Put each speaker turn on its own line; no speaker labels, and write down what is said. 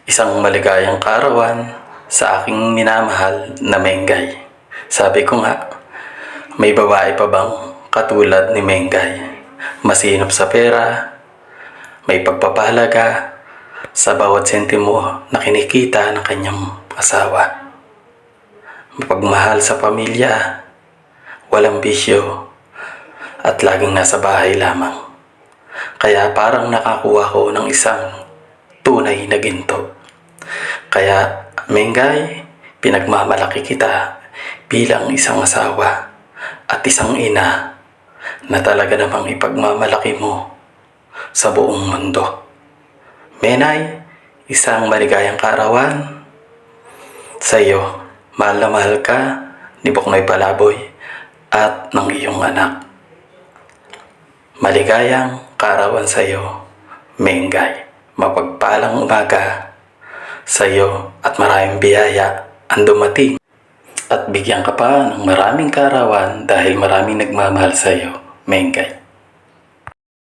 Isang maligayang kaarawan sa aking minamahal na Mengay. Sabi ko nga, may babae pa bang katulad ni Mengay? Masinop sa pera, may pagpapahalaga sa bawat sentimo na kinikita ng kanyang asawa. Mapagmahal sa pamilya, walang bisyo, at laging nasa bahay lamang. Kaya parang nakakuha ko ng isang tunay na ginto. Kaya, Mengay, pinagmamalaki kita bilang isang asawa at isang ina na talaga namang ipagmamalaki mo sa buong mundo. Menay, isang maligayang kaarawan sa iyo. Mahal na mahal ka ni Boknoy Palaboy at ng iyong anak. Maligayang kaarawan sa iyo, Mengay. Mapagpalang umaga sa iyo at maraming biyaya ang dumating at bigyan ka pa ng maraming kaarawan dahil maraming nagmamahal sa iyo, Mengay.